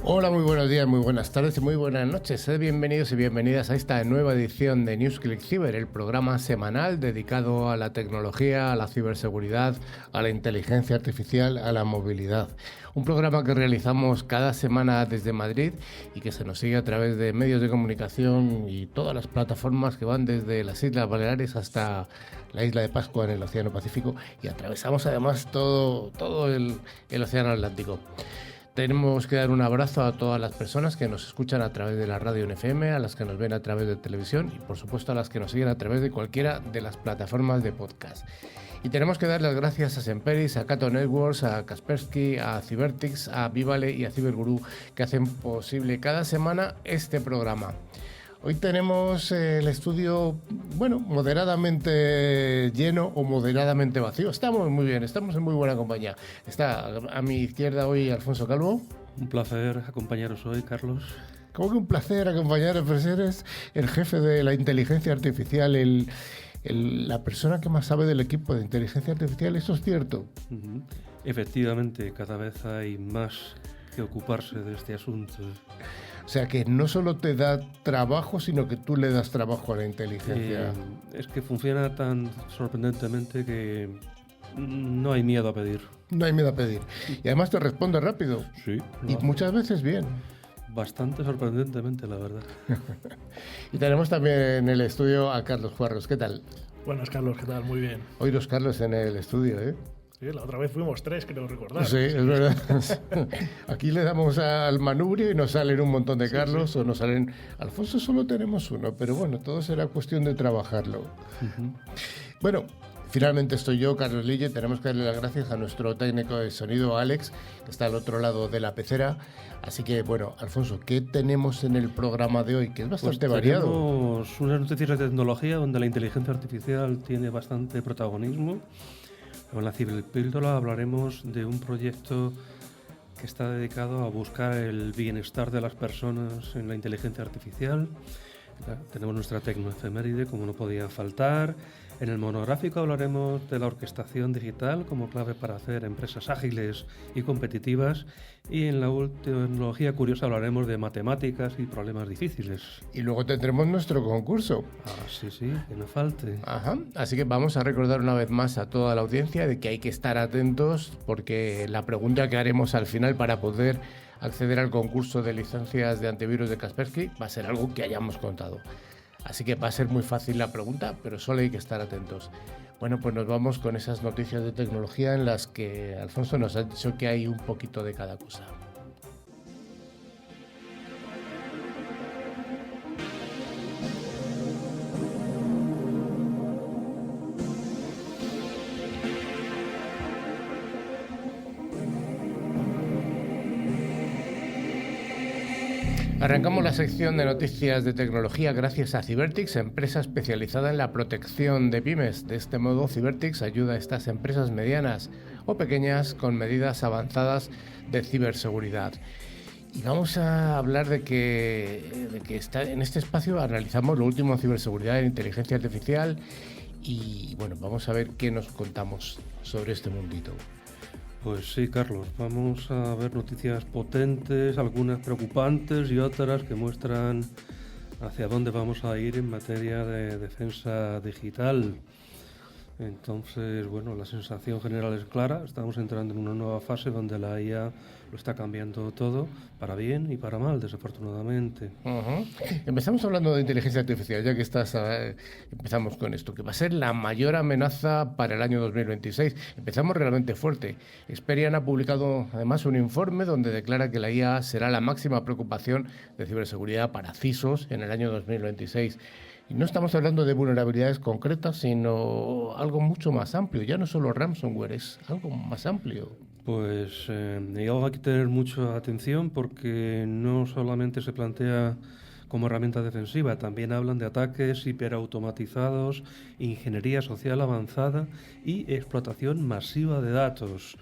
Hola, muy buenos días, muy buenas tardes y muy buenas noches. Sed bienvenidos y bienvenidas a esta nueva edición de NewsClick Cyber, el programa semanal dedicado a la tecnología, a la ciberseguridad, a la inteligencia artificial, a la movilidad. Un programa que realizamos cada semana desde Madrid y que se nos sigue a través de medios de comunicación y todas las plataformas que van desde las Islas Baleares hasta la isla de Pascua en el Océano Pacífico, y atravesamos además todo el Océano Atlántico. Tenemos que dar un abrazo a todas las personas que nos escuchan a través de la radio en FM, a las que nos ven a través de televisión y por supuesto a las que nos siguen a través de cualquiera de las plataformas de podcast. Y tenemos que dar las gracias a Semperis, a Cato Networks, a Kaspersky, a Cybertics, a Vivale y a Cyberguru, que hacen posible cada semana este programa. Hoy tenemos el estudio, moderadamente lleno o moderadamente vacío. Estamos muy bien, estamos en muy buena compañía. Está a mi izquierda hoy Alfonso Calvo. Un placer acompañaros hoy, Carlos. ¿Cómo que un placer acompañaros? Pues eres el jefe de la inteligencia artificial, la persona que más sabe del equipo de inteligencia artificial. ¿Eso es cierto? Uh-huh. Efectivamente, cada vez hay más que ocuparse de este asunto. O sea que no solo te da trabajo, sino que tú le das trabajo a la inteligencia. Es que funciona tan sorprendentemente que no hay miedo a pedir. No hay miedo a pedir. Y además te responde rápido. Sí. Y muchas veces bien. Bastante sorprendentemente, la verdad. Y tenemos también en el estudio a Carlos Juarros. ¿Qué tal? Buenas, Carlos, ¿qué tal? Muy bien. Hoy dos Carlos en el estudio, ¿eh? Sí, la otra vez fuimos tres, creo recordar. Sí, es verdad. Aquí le damos al manubrio y nos salen un montón de Carlos, o nos salen... Alfonso solo tenemos uno, pero bueno, todo será cuestión de trabajarlo. Uh-huh. Bueno, finalmente estoy yo, Carlos Lille. Tenemos que darle las gracias a nuestro técnico de sonido, Alex, que está al otro lado de la pecera. Así que, bueno, Alfonso, ¿qué tenemos en el programa de hoy? Que es bastante variado. Tenemos unas noticias de tecnología donde la inteligencia artificial tiene bastante protagonismo. En la ciberpíldora hablaremos de un proyecto que está dedicado a buscar el bienestar de las personas en la inteligencia artificial. Tenemos nuestra tecnoefeméride, como no podía faltar. En el monográfico hablaremos de la orquestación digital como clave para hacer empresas ágiles y competitivas. Y en la tecnología curiosa hablaremos de matemáticas y problemas difíciles. Y luego tendremos nuestro concurso. Sí, que no falte. Ajá. Así que vamos a recordar una vez más a toda la audiencia de que hay que estar atentos, porque la pregunta que haremos al final para poder acceder al concurso de licencias de antivirus de Kaspersky va a ser algo que hayamos contado. Así que va a ser muy fácil la pregunta, pero solo hay que estar atentos. Bueno, pues nos vamos con esas noticias de tecnología en las que Alfonso nos ha dicho que hay un poquito de cada cosa. Arrancamos la sección de noticias de tecnología gracias a Cybertics, empresa especializada en la protección de pymes. De este modo, Cybertics ayuda a estas empresas medianas o pequeñas con medidas avanzadas de ciberseguridad. Y vamos a hablar de que en este espacio analizamos lo último en ciberseguridad e inteligencia artificial y bueno, vamos a ver qué nos contamos sobre este mundito. Pues sí, Carlos, vamos a ver noticias potentes, algunas preocupantes y otras que muestran hacia dónde vamos a ir en materia de defensa digital. Entonces, bueno, la sensación general es clara, estamos entrando en una nueva fase donde la IA lo está cambiando todo, para bien y para mal, desafortunadamente. Uh-huh. Empezamos hablando de inteligencia artificial, ya que empezamos con esto, que va a ser la mayor amenaza para el año 2026. Empezamos realmente fuerte. Experian ha publicado además un informe donde declara que la IA será la máxima preocupación de ciberseguridad para CISOs en el año 2026. Y no estamos hablando de vulnerabilidades concretas, sino algo mucho más amplio. Ya no solo ransomware, es algo más amplio. Pues hay que tener mucha atención porque no solamente se plantea como herramienta defensiva, también hablan de ataques hiperautomatizados, ingeniería social avanzada y explotación masiva de datos.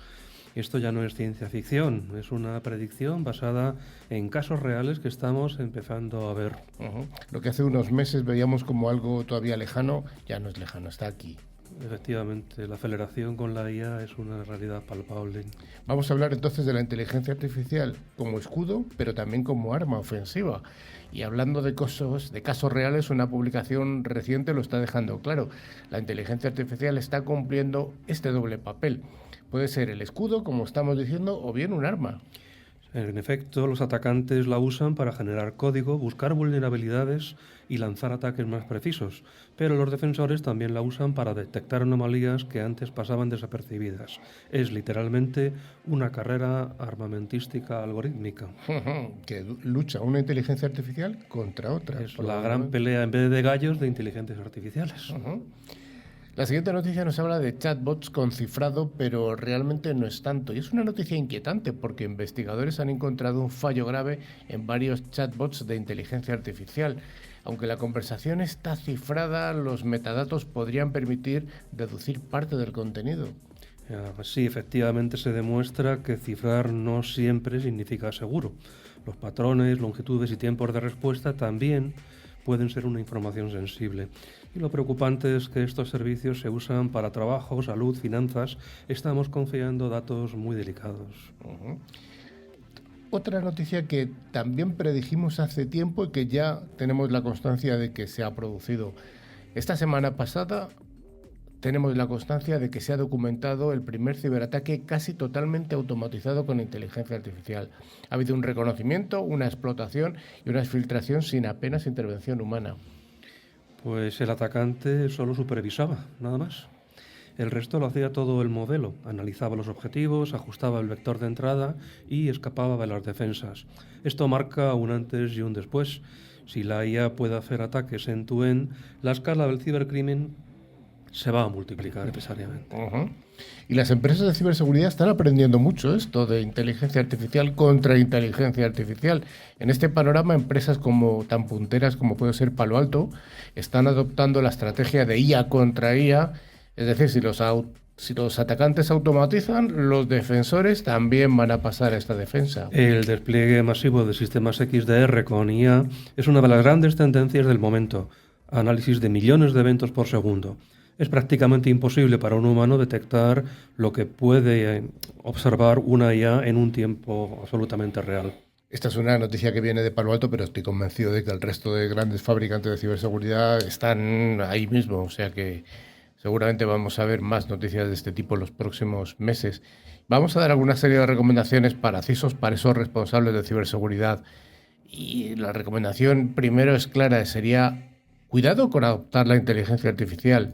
Esto ya no es ciencia ficción, es una predicción basada en casos reales que estamos empezando a ver. Uh-huh. Lo que hace unos meses veíamos como algo todavía lejano, ya no es lejano, está aquí. Efectivamente, la aceleración con la IA es una realidad palpable. Vamos a hablar entonces de la inteligencia artificial como escudo, pero también como arma ofensiva. Y hablando de casos reales, una publicación reciente lo está dejando claro. La inteligencia artificial está cumpliendo este doble papel. Puede ser el escudo, como estamos diciendo, o bien un arma. En efecto, los atacantes la usan para generar código, buscar vulnerabilidades y lanzar ataques más precisos, pero los defensores también la usan para detectar anomalías que antes pasaban desapercibidas. Es literalmente una carrera armamentística algorítmica. Que lucha una inteligencia artificial contra otra. Es la gran pelea en vez de gallos de inteligencias artificiales. La siguiente noticia nos habla de chatbots con cifrado, pero realmente no es tanto. Y es una noticia inquietante porque investigadores han encontrado un fallo grave en varios chatbots de inteligencia artificial. Aunque la conversación está cifrada, los metadatos podrían permitir deducir parte del contenido. Sí, efectivamente se demuestra que cifrar no siempre significa seguro. Los patrones, longitudes y tiempos de respuesta también pueden ser una información sensible. Y lo preocupante es que estos servicios se usan para trabajo, salud, finanzas. Estamos confiando datos muy delicados. Otra noticia que también predijimos hace tiempo y que ya tenemos la constancia de que se ha producido. Esta semana pasada tenemos la constancia de que se ha documentado el primer ciberataque casi totalmente automatizado con inteligencia artificial. Ha habido un reconocimiento, una explotación y una exfiltración sin apenas intervención humana. Pues el atacante solo supervisaba, nada más. El resto lo hacía todo el modelo. Analizaba los objetivos, ajustaba el vector de entrada y escapaba de las defensas. Esto marca un antes y un después. Si la IA puede hacer ataques end-to-end, la escala del cibercrimen se va a multiplicar necesariamente. Y las empresas de ciberseguridad están aprendiendo mucho esto de inteligencia artificial contra inteligencia artificial. En este panorama, empresas tan punteras como puede ser Palo Alto están adoptando la estrategia de IA contra IA. Es decir, si los atacantes automatizan, los defensores también van a pasar a esta defensa. El despliegue masivo de sistemas XDR con IA es una de las grandes tendencias del momento. Análisis de millones de eventos por segundo. Es prácticamente imposible para un humano detectar lo que puede observar una IA en un tiempo absolutamente real. Esta es una noticia que viene de Palo Alto, pero estoy convencido de que el resto de grandes fabricantes de ciberseguridad están ahí mismo. O sea que seguramente vamos a ver más noticias de este tipo en los próximos meses. Vamos a dar alguna serie de recomendaciones para CISOs, para esos responsables de ciberseguridad. Y la recomendación primero es clara, sería cuidado con adoptar la inteligencia artificial,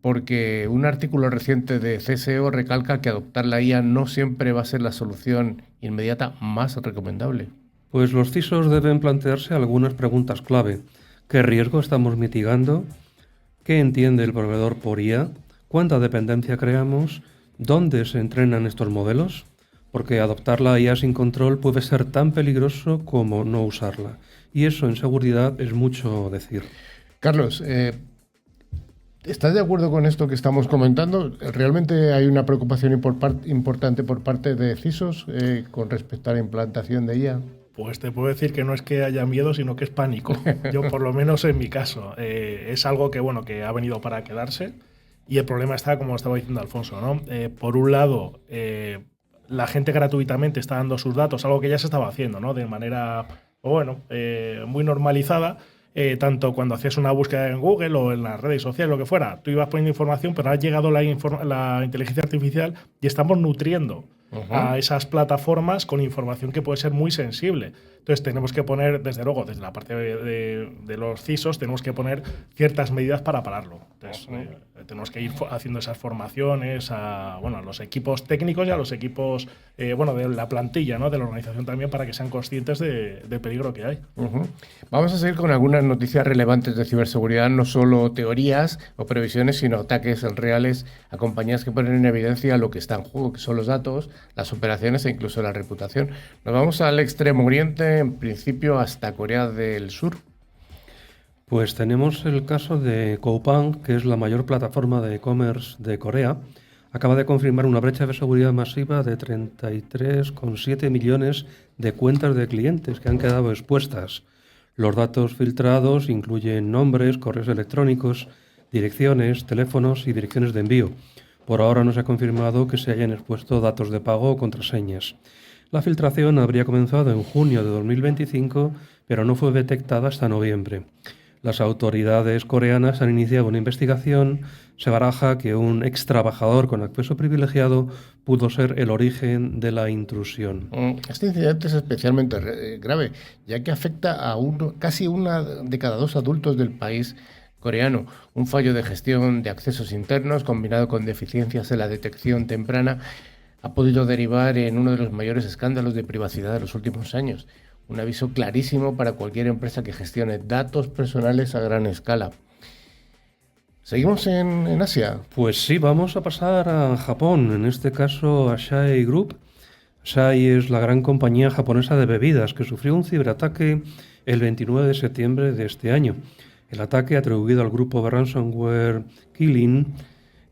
porque un artículo reciente de CSO recalca que adoptar la IA no siempre va a ser la solución inmediata más recomendable. Pues los CISOs deben plantearse algunas preguntas clave. ¿Qué riesgo estamos mitigando? ¿Qué entiende el proveedor por IA? ¿Cuánta dependencia creamos? ¿Dónde se entrenan estos modelos? Porque adoptar la IA sin control puede ser tan peligroso como no usarla. Y eso en seguridad es mucho decir. Carlos, ¿estás de acuerdo con esto que estamos comentando? ¿Realmente hay una preocupación importante por parte de CISOs con respecto a la implantación de IA? Pues te puedo decir que no es que haya miedo, sino que es pánico. Yo, por lo menos en mi caso, es algo que ha venido para quedarse. Y el problema está, como estaba diciendo Alfonso, ¿no? Por un lado, la gente gratuitamente está dando sus datos, algo que ya se estaba haciendo, ¿no? De manera, muy normalizada. Tanto cuando hacías una búsqueda en Google o en las redes sociales, lo que fuera, tú ibas poniendo información, pero ha llegado la inteligencia artificial y estamos nutriendo a esas plataformas con información que puede ser muy sensible. Entonces tenemos que poner, desde luego, desde la parte de los CISOs, tenemos que poner ciertas medidas para pararlo. Entonces tenemos que ir haciendo esas formaciones a los equipos técnicos y a los equipos de la plantilla, ¿no? De la organización también, para que sean conscientes del peligro que hay. Vamos a seguir con algunas noticias relevantes de ciberseguridad, no solo teorías o previsiones, sino ataques reales a compañías que ponen en evidencia lo que está en juego, que son los datos, las operaciones e incluso la reputación. Nos vamos al Extremo Oriente, en principio hasta Corea del Sur. Pues tenemos el caso de Coupang, que es la mayor plataforma de e-commerce de Corea. Acaba de confirmar una brecha de seguridad masiva de 33,7 millones de cuentas de clientes que han quedado expuestas. Los datos filtrados incluyen nombres, correos electrónicos, direcciones, teléfonos y direcciones de envío. Por ahora no se ha confirmado que se hayan expuesto datos de pago o contraseñas. La filtración habría comenzado en junio de 2025, pero no fue detectada hasta noviembre. Las autoridades coreanas han iniciado una investigación. Se baraja que un ex trabajador con acceso privilegiado pudo ser el origen de la intrusión. Este incidente es especialmente grave, ya que afecta a casi 1 de cada 2 adultos del país coreano. Un fallo de gestión de accesos internos combinado con deficiencias en la detección temprana ha podido derivar en uno de los mayores escándalos de privacidad de los últimos años. Un aviso clarísimo para cualquier empresa que gestione datos personales a gran escala. ¿Seguimos en Asia? Pues sí, vamos a pasar a Japón, en este caso a Asahi Group. Asahi es la gran compañía japonesa de bebidas que sufrió un ciberataque el 29 de septiembre de este año. El ataque, atribuido al grupo de ransomware Killing,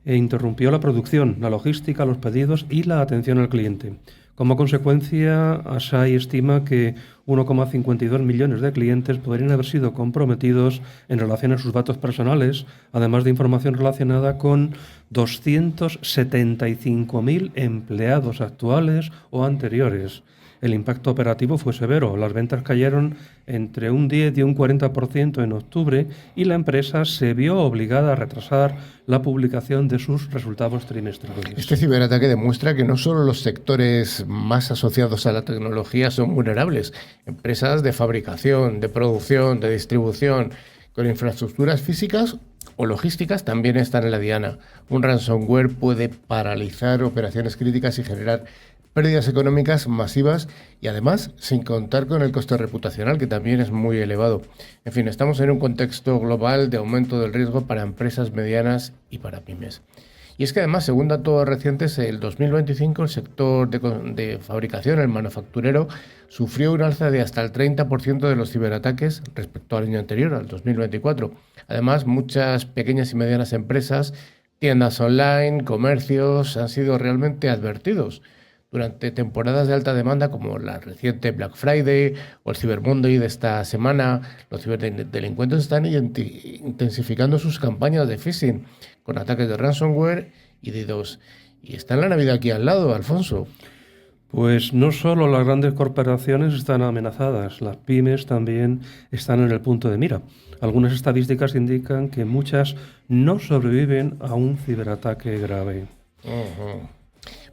interrumpió la producción, la logística, los pedidos y la atención al cliente. Como consecuencia, Asahi estima que 1,52 millones de clientes podrían haber sido comprometidos en relación a sus datos personales, además de información relacionada con 275.000 empleados actuales o anteriores. El impacto operativo fue severo. Las ventas cayeron entre un 10 y un 40% en octubre y la empresa se vio obligada a retrasar la publicación de sus resultados trimestrales. Este ciberataque demuestra que no solo los sectores más asociados a la tecnología son vulnerables. Empresas de fabricación, de producción, de distribución, con infraestructuras físicas o logísticas también están en la diana. Un ransomware puede paralizar operaciones críticas y generar pérdidas económicas masivas y además sin contar con el coste reputacional, que también es muy elevado. En fin, estamos en un contexto global de aumento del riesgo para empresas medianas y para pymes. Y es que además, según datos recientes, el 2025 el sector de fabricación, el manufacturero, sufrió un alza de hasta el 30% de los ciberataques respecto al año anterior, al 2024. Además, muchas pequeñas y medianas empresas, tiendas online, comercios, han sido realmente advertidos durante temporadas de alta demanda como la reciente Black Friday o el Cyber Monday de esta semana. Los ciberdelincuentes están intensificando sus campañas de phishing con ataques de ransomware y DDoS. Y está la Navidad aquí al lado, Alfonso. Pues no solo las grandes corporaciones están amenazadas, las pymes también están en el punto de mira. Algunas estadísticas indican que muchas no sobreviven a un ciberataque grave.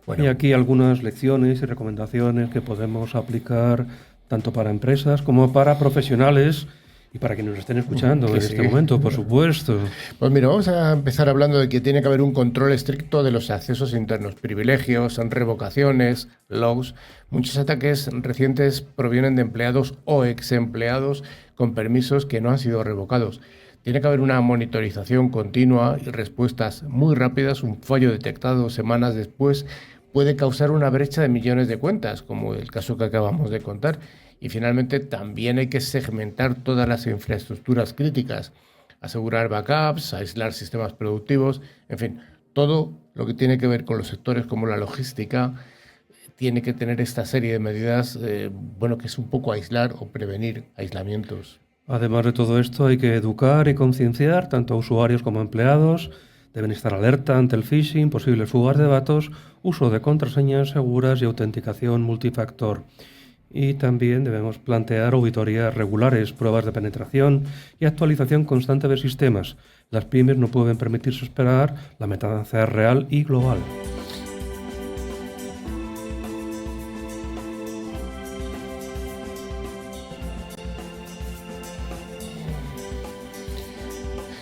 Bueno. Y aquí algunas lecciones y recomendaciones que podemos aplicar tanto para empresas como para profesionales y para quienes nos estén escuchando en este momento, por supuesto. Pues mira, vamos a empezar hablando de que tiene que haber un control estricto de los accesos internos, privilegios, revocaciones, logs. Muchos ataques recientes provienen de empleados o ex empleados con permisos que no han sido revocados. Tiene que haber una monitorización continua y respuestas muy rápidas. Un fallo detectado semanas después puede causar una brecha de millones de cuentas, como el caso que acabamos de contar. Y finalmente también hay que segmentar todas las infraestructuras críticas, asegurar backups, aislar sistemas productivos, en fin, todo lo que tiene que ver con los sectores como la logística tiene que tener esta serie de medidas, que es un poco aislar o prevenir aislamientos. Además de todo esto, hay que educar y concienciar tanto a usuarios como a empleados. Deben estar alerta ante el phishing, posibles fugas de datos, uso de contraseñas seguras y autenticación multifactor. Y también debemos plantear auditorías regulares, pruebas de penetración y actualización constante de sistemas. Las pymes no pueden permitirse esperar, la amenaza es real y global.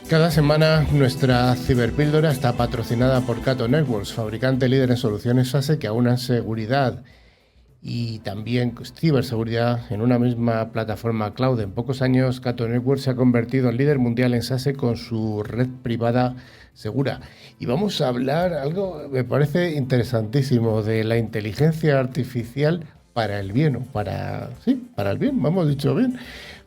Cada semana nuestra ciberpíldora está patrocinada por Cato Networks, fabricante líder en soluciones SASE que aunan seguridad y también ciberseguridad en una misma plataforma cloud. En pocos años, Cato Networks se ha convertido en líder mundial en SASE con su red privada segura. Y vamos a hablar algo, me parece interesantísimo, de la inteligencia artificial para el bien, para el bien, hemos dicho bien.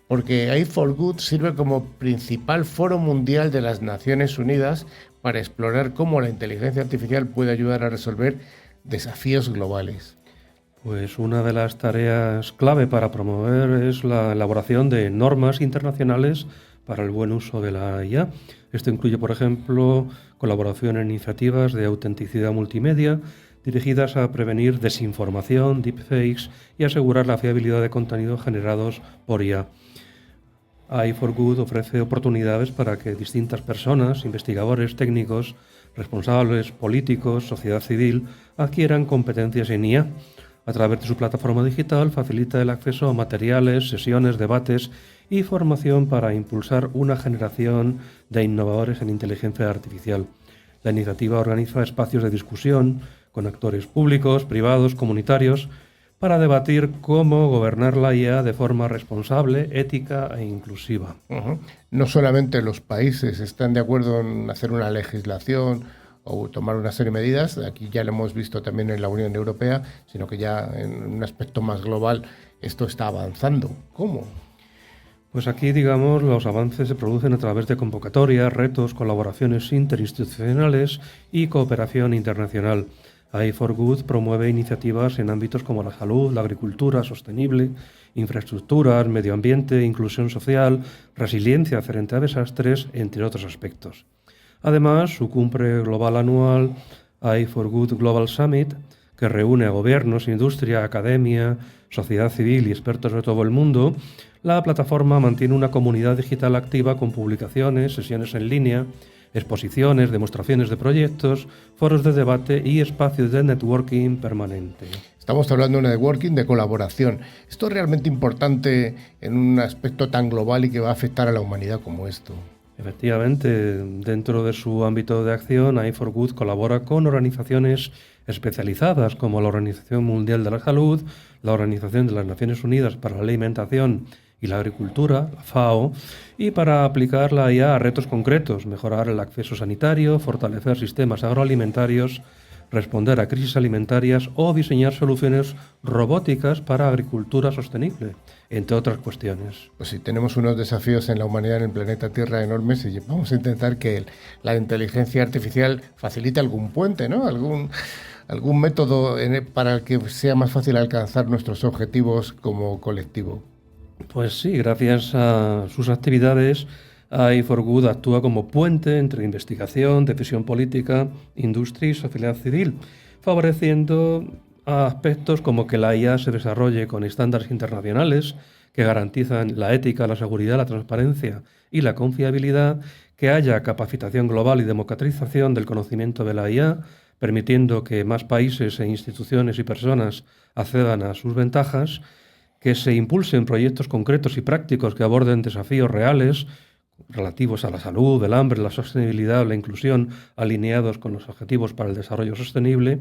Porque AI4Good sirve como principal foro mundial de las Naciones Unidas para explorar cómo la inteligencia artificial puede ayudar a resolver desafíos globales. Pues una de las tareas clave para promover es la elaboración de normas internacionales para el buen uso de la IA. Esto incluye, por ejemplo, colaboración en iniciativas de autenticidad multimedia dirigidas a prevenir desinformación, deepfakes y asegurar la fiabilidad de contenidos generados por IA. AI4Good ofrece oportunidades para que distintas personas, investigadores, técnicos, responsables, políticos, sociedad civil, adquieran competencias en IA. A través de su plataforma digital facilita el acceso a materiales, sesiones, debates y formación para impulsar una generación de innovadores en inteligencia artificial. La iniciativa organiza espacios de discusión con actores públicos, privados, comunitarios, para debatir cómo gobernar la IA de forma responsable, ética e inclusiva. No solamente los países están de acuerdo en hacer una legislación o tomar una serie de medidas, aquí ya lo hemos visto también en la Unión Europea, sino que ya en un aspecto más global esto está avanzando. ¿Cómo? Pues aquí, digamos, los avances se producen a través de convocatorias, retos, colaboraciones interinstitucionales y cooperación internacional. AI4Good promueve iniciativas en ámbitos como la salud, la agricultura sostenible, infraestructuras, medio ambiente, inclusión social, resiliencia frente a desastres, entre otros aspectos. Además, su cumbre global anual, AI4Good Global Summit, que reúne a gobiernos, industria, academia, sociedad civil y expertos de todo el mundo, la plataforma mantiene una comunidad digital activa con publicaciones, sesiones en línea, exposiciones, demostraciones de proyectos, foros de debate y espacios de networking permanente. Estamos hablando de networking, de colaboración. Esto es realmente importante en un aspecto tan global y que va a afectar a la humanidad como esto. Efectivamente, dentro de su ámbito de acción, AI4Good colabora con organizaciones especializadas como la Organización Mundial de la Salud, la Organización de las Naciones Unidas para la Alimentación y la Agricultura, la FAO, y para aplicar la IA a retos concretos, mejorar el acceso sanitario, fortalecer sistemas agroalimentarios, responder a crisis alimentarias o diseñar soluciones robóticas para agricultura sostenible, entre otras cuestiones. Pues sí, tenemos unos desafíos en la humanidad, en el planeta Tierra, enormes, y vamos a intentar que la inteligencia artificial facilite algún puente, ¿no? Algún método para que sea más fácil alcanzar nuestros objetivos como colectivo. Pues sí, gracias a sus actividades, AI4Good actúa como puente entre investigación, decisión política, industria y sociedad civil, favoreciendo aspectos como que la IA se desarrolle con estándares internacionales que garantizan la ética, la seguridad, la transparencia y la confiabilidad, que haya capacitación global y democratización del conocimiento de la IA, permitiendo que más países e instituciones y personas accedan a sus ventajas, que se impulsen proyectos concretos y prácticos que aborden desafíos reales relativos a la salud, el hambre, la sostenibilidad, la inclusión, alineados con los objetivos para el desarrollo sostenible,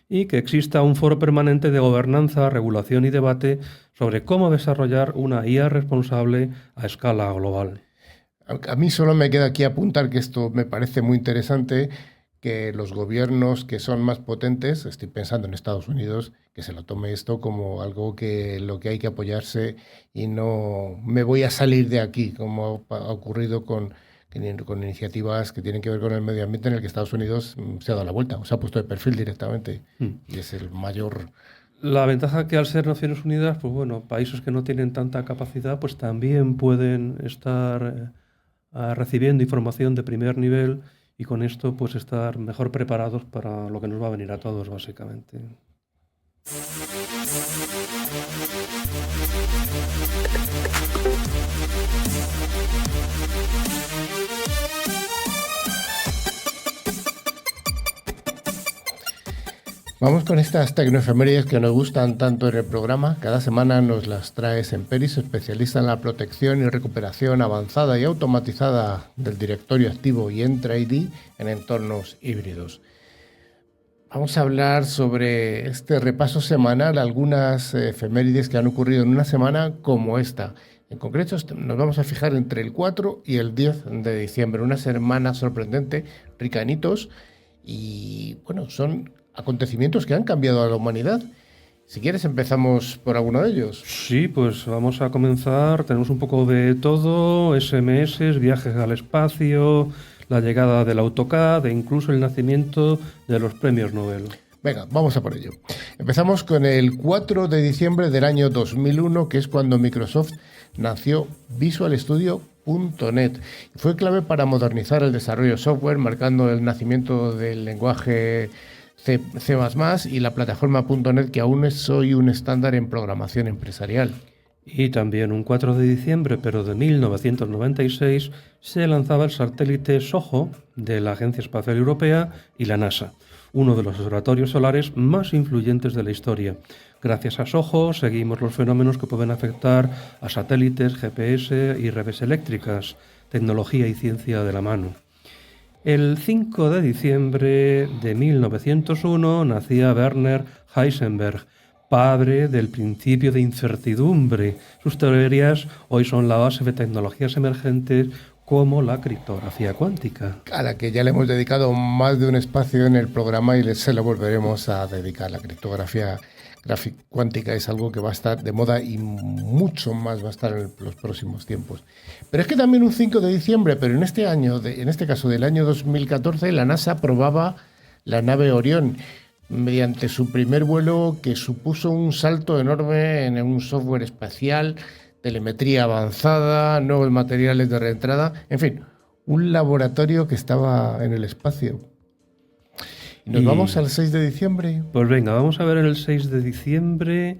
y que exista un foro permanente de gobernanza, regulación y debate sobre cómo desarrollar una IA responsable a escala global. A mí solo me queda aquí apuntar que esto me parece muy interesante, que los gobiernos que son más potentes, estoy pensando en Estados Unidos, que se lo tome esto como algo que lo que hay que apoyarse y no me voy a salir de aquí, como ha ocurrido con iniciativas que tienen que ver con el medio ambiente, en el que Estados Unidos se ha dado la vuelta, o se ha puesto de perfil directamente, y es el mayor. La ventaja que al ser Naciones Unidas, pues bueno, países que no tienen tanta capacidad, pues también pueden estar recibiendo información de primer nivel, y con esto pues estar mejor preparados para lo que nos va a venir a todos, básicamente. Vamos con estas tecnoefemérides que nos gustan tanto en el programa. Cada semana nos las trae Semperis, especialista en la protección y recuperación avanzada y automatizada del directorio activo y Entra ID en entornos híbridos. Vamos a hablar sobre este repaso semanal, algunas efemérides que han ocurrido en una semana como esta. En concreto nos vamos a fijar entre el 4 y el 10 de diciembre, una semana sorprendente, rica en hitos, y bueno, son acontecimientos que han cambiado a la humanidad. Si quieres empezamos por alguno de ellos. Sí, pues vamos a comenzar. Tenemos un poco de todo: SMS, viajes al espacio, la llegada del AutoCAD e incluso el nacimiento de los premios Nobel. Venga, vamos a por ello. Empezamos con el 4 de diciembre del año 2001, que es cuando Microsoft nació Visual Studio .NET. Fue clave para modernizar el desarrollo de software, marcando el nacimiento del lenguaje C++ y la plataforma .NET, que aún es hoy un estándar en programación empresarial. Y también un 4 de diciembre, pero de 1996, se lanzaba el satélite SOHO de la Agencia Espacial Europea y la NASA, uno de los observatorios solares más influyentes de la historia. Gracias a SOHO seguimos los fenómenos que pueden afectar a satélites, GPS y redes eléctricas, tecnología y ciencia de la mano. El 5 de diciembre de 1901 nacía Werner Heisenberg, padre del principio de incertidumbre. Sus teorías hoy son la base de tecnologías emergentes como la criptografía cuántica, a la que ya le hemos dedicado más de un espacio en el programa y se lo volveremos a dedicar. La criptografía cuántica es algo que va a estar de moda y mucho más va a estar en los próximos tiempos. Pero es que también un 5 de diciembre, pero en este año, en este caso del año 2014, la NASA probaba la nave Orión mediante su primer vuelo, que supuso un salto enorme en un software espacial, telemetría avanzada, nuevos materiales de reentrada, en fin, un laboratorio que estaba en el espacio. ¿Y nos vamos al 6 de diciembre? Pues venga, vamos a ver el 6 de diciembre,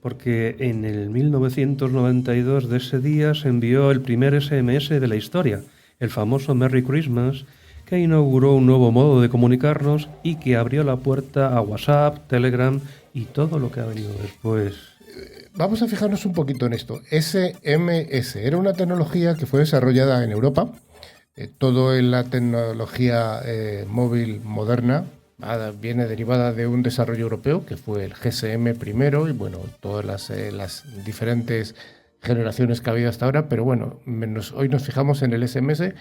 porque en el 1992 de ese día se envió el primer SMS de la historia, el famoso Merry Christmas, que inauguró un nuevo modo de comunicarnos y que abrió la puerta a WhatsApp, Telegram y todo lo que ha venido después. Vamos a fijarnos un poquito en esto. SMS era una tecnología que fue desarrollada en Europa. Todo en la tecnología móvil moderna viene derivada de un desarrollo europeo, que fue el GSM primero, y bueno, todas las diferentes generaciones que ha habido hasta ahora, pero bueno, hoy nos fijamos en el SMS,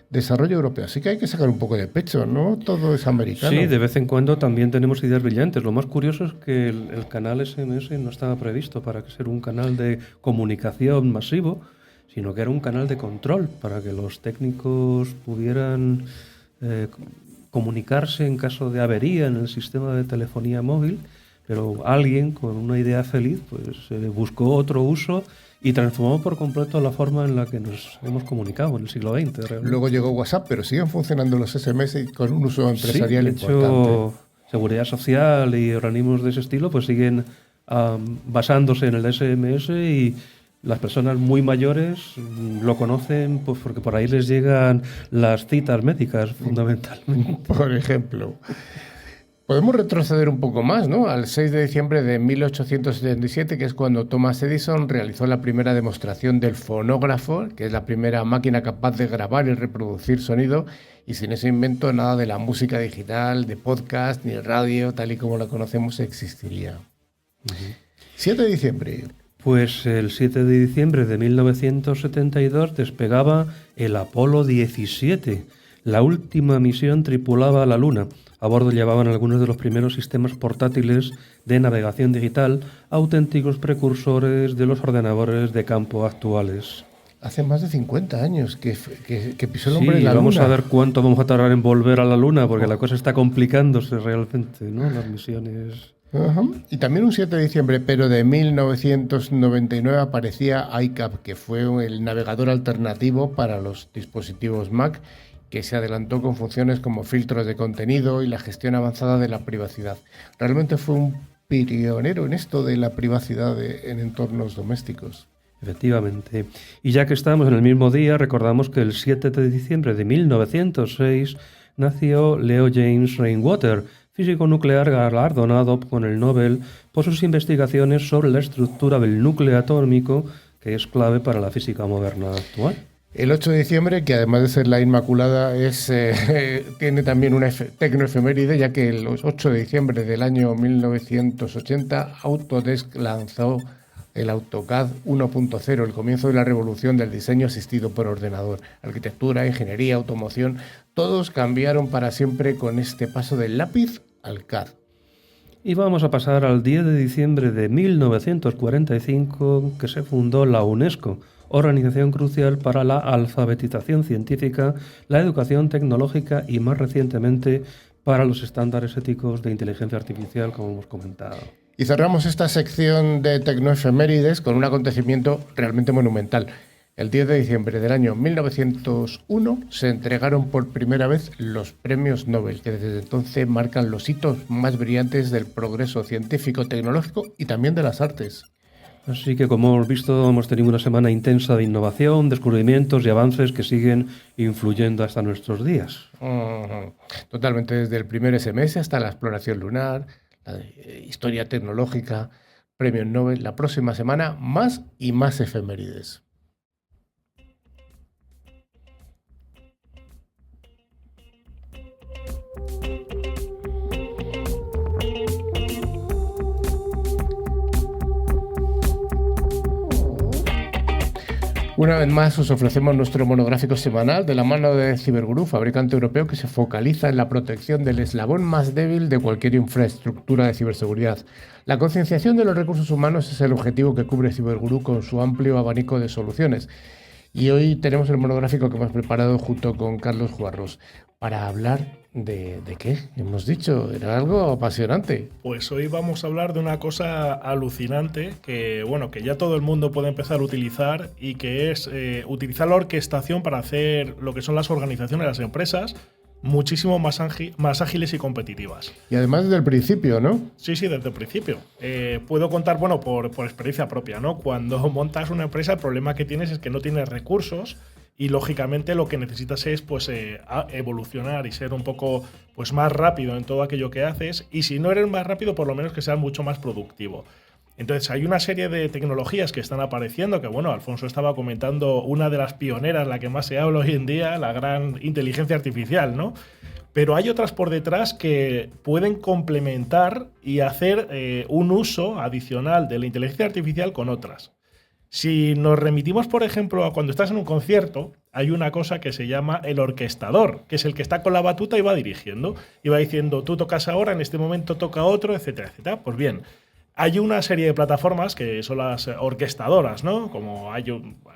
desarrollo europeo. Así que hay que sacar un poco de pecho, ¿no? Todo es americano. Sí, de vez en cuando también tenemos ideas brillantes. Lo más curioso es que el canal SMS no estaba previsto para ser un canal de comunicación masivo, sino que era un canal de control para que los técnicos pudieran comunicarse en caso de avería en el sistema de telefonía móvil, pero alguien con una idea feliz pues buscó otro uso y transformó por completo la forma en la que nos hemos comunicado en el siglo XX. Realmente. Luego llegó WhatsApp, pero siguen funcionando los SMS con un uso empresarial de importante. Hecho, Seguridad Social y organismos de ese estilo pues siguen basándose en el SMS y las personas muy mayores lo conocen pues porque por ahí les llegan las citas médicas, fundamentalmente. Por ejemplo. Podemos retroceder un poco más, ¿no? Al 6 de diciembre de 1877, que es cuando Thomas Edison realizó la primera demostración del fonógrafo, que es la primera máquina capaz de grabar y reproducir sonido, y sin ese invento nada de la música digital, de podcast, ni radio, tal y como la conocemos, existiría. 7 de diciembre. Pues el 7 de diciembre de 1972 despegaba el Apolo 17, la última misión tripulada a la Luna. A bordo llevaban algunos de los primeros sistemas portátiles de navegación digital, auténticos precursores de los ordenadores de campo actuales. Hace más de 50 años que pisó el hombre en la Luna. Vamos a ver cuánto vamos a tardar en volver a la Luna, porque la cosa está complicándose realmente, ¿no? Las misiones. Y también un 7 de diciembre, pero de 1999, aparecía iCap, que fue el navegador alternativo para los dispositivos Mac, que se adelantó con funciones como filtros de contenido y la gestión avanzada de la privacidad. Realmente fue un pionero en esto de la privacidad en entornos domésticos. Efectivamente. Y ya que estamos en el mismo día, recordamos que el 7 de diciembre de 1906 nació Leo James Rainwater, físico nuclear galardonado con el Nobel por sus investigaciones sobre la estructura del núcleo atómico, que es clave para la física moderna actual. El 8 de diciembre, que además de ser la Inmaculada, tiene también una tecnoefeméride, ya que el 8 de diciembre del año 1980 Autodesk lanzó el AutoCAD 1.0, el comienzo de la revolución del diseño asistido por ordenador. Arquitectura, ingeniería, automoción, todos cambiaron para siempre con este paso del lápiz al CAD. Y vamos a pasar al 10 de diciembre de 1945, que se fundó la UNESCO, organización crucial para la alfabetización científica, la educación tecnológica y, más recientemente, para los estándares éticos de inteligencia artificial, como hemos comentado. Y cerramos esta sección de tecnoefemérides con un acontecimiento realmente monumental. El 10 de diciembre del año 1901 se entregaron por primera vez los premios Nobel, que desde entonces marcan los hitos más brillantes del progreso científico, tecnológico y también de las artes. Así que, como hemos visto, hemos tenido una semana intensa de innovación, descubrimientos y avances que siguen influyendo hasta nuestros días. Totalmente, desde el primer SMS hasta la exploración lunar, la historia tecnológica, premios Nobel. La próxima semana, más y más efemérides. Una vez más os ofrecemos nuestro monográfico semanal de la mano de Cyberguru, fabricante europeo que se focaliza en la protección del eslabón más débil de cualquier infraestructura de ciberseguridad. La concienciación de los recursos humanos es el objetivo que cubre Cyberguru con su amplio abanico de soluciones. Y hoy tenemos el monográfico que hemos preparado junto con Carlos Juarros para hablar ¿de qué? Hemos dicho, era algo apasionante. Pues hoy vamos a hablar de una cosa alucinante que, bueno, que ya todo el mundo puede empezar a utilizar y que es utilizar la orquestación para hacer lo que son las organizaciones de las empresas muchísimo más ágiles y competitivas. Y además desde el principio, ¿no? Sí, desde el principio. Puedo contar, bueno, por experiencia propia, ¿no? Cuando montas una empresa, el problema que tienes es que no tienes recursos y, lógicamente, lo que necesitas es pues, evolucionar y ser un poco pues, más rápido en todo aquello que haces. Y si no eres más rápido, por lo menos que seas mucho más productivo. Entonces, hay una serie de tecnologías que están apareciendo, que, bueno, Alfonso estaba comentando una de las pioneras, la que más se habla hoy en día, la gran inteligencia artificial, ¿no? Pero hay otras por detrás que pueden complementar y hacer un uso adicional de la inteligencia artificial con otras. Si nos remitimos, por ejemplo, a cuando estás en un concierto, hay una cosa que se llama el orquestador, que es el que está con la batuta y va dirigiendo. Y va diciendo, tú tocas ahora, en este momento toca otro, etcétera, etcétera. Pues bien, hay una serie de plataformas que son las orquestadoras, ¿no? Como hay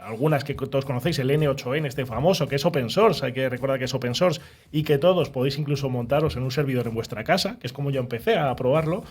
algunas que todos conocéis, el N8N, este famoso, que es open source. Hay que recordar que es open source y que todos podéis incluso montaros en un servidor en vuestra casa, que es como yo empecé a probarlo.